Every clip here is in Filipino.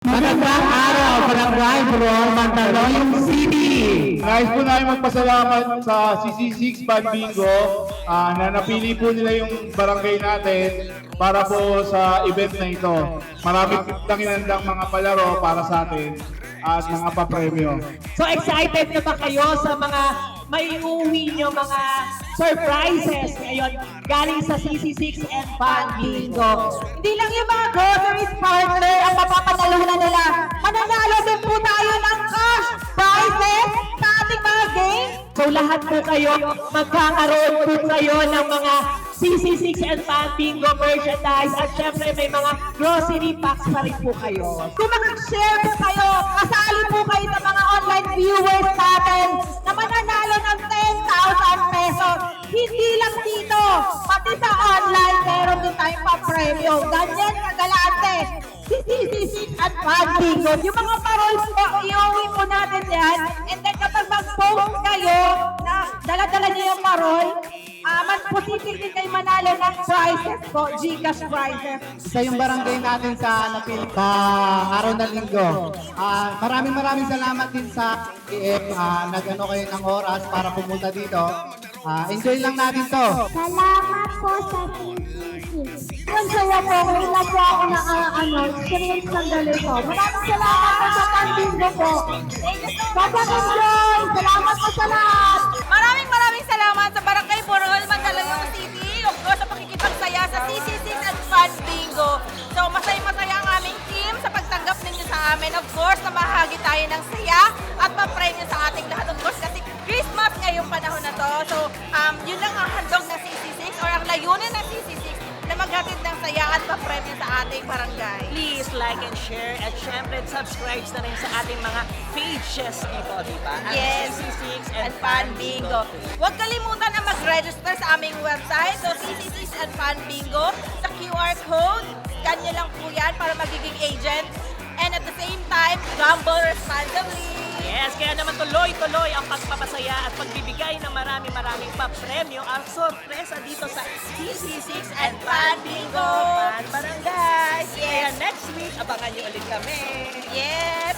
Magandang araw, Barangay Bron, Mandaluyong City. Nais po namin magpasalamat sa CC6 Pan Bingo na napili po nila yung barangay natin para po sa event na ito. Marami pong inandang mga palaro para sa atin at mga papremyo. So excited na ba kayo sa mga may uwi nyo mga surprises ngayon galing sa CC6 and Pan Bingo? Hindi lang yung mga groceries partner ang mapapanalunan nila. Mananalo din po tayo ng cash prizes sa ating mga games. So lahat po kayo, magkakaroon po kayo ng mga CC6 and Pan Bingo merchandise at syempre may mga grocery packs pa rin po kayo. Kung mag-share po kayo, kasali po kayo sa mga online viewers natin na mananalo ng 10,000 pesos. Hindi lang dito, pati sa online, meron din tayong pa-premyo. Ganyan kagalante. Si CC6 at Pan Bingo. Yung mga paroles po, iuwi po natin yan. And then kapag mag-post kayo na dala-dala niyo yung parole, mas positive din kayo manalo ng prizes po, Gcash prizes. Isa yung barangay natin sa napili araw ng linggo. Maraming salamat din sa EF. Nag-ano kayo ng oras para pumunta dito. Enjoy lang natin to. Salamat po sa CCC. Ang saya po, ngayon lang po ako experience ng ganito. Maraming salamat po sa Pandingo po. Sobrang enjoy! Salamat po sa lahat! Maraming salamat sa Barangay Borol, Mandaluyong City. Of course, sa pakikipagsaya sa CC6 at Pan Bingo. So, masaya ang aming team sa pagtanggap ninyo sa amin. Of course, na mahagi tayo ng saya at mapremyo sa ating lahat. Of course, kasi Christmas ngayong panahon na to. So, yun lang ang handog ng CC6 or ang layunin ng CC6 na maghatid ng saya at mapremyo sa ating barangay. Please like and share at syempre subscribe na rin sa ating mga pages dito, di ba? Ang Yes, CC6 and Pan Bingo. Huwag kalimutan na mag-register sa aming website. So, CC6 and Pan Bingo. Sa QR code, scan nyo lang po yan para magiging agent. And at the same time, gamble responsibly. Yes, kaya naman tuloy-tuloy ang pagpapasaya at pagbibigay ng maraming pa-premyo ang sorpresa dito sa CC6 and Pan Bingo Pan Barangay. Kaya next week, abangan nyo ulit kami. Yes!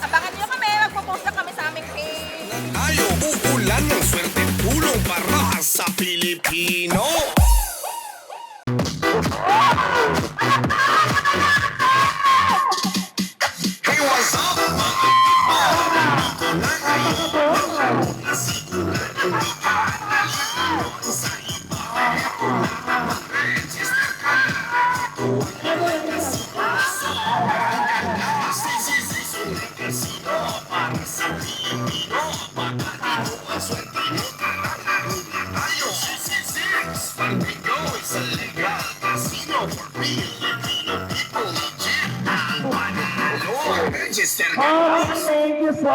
Abangan nyo kami. Magpo-post na kami sa aming page. Tayo uulan ng swerte tulong para sa Pilipino. Hey, what's up? Tayo, CC6, Pandigo is a legal casino for real Filipino people. Legit, panalo, register ka. Thank you so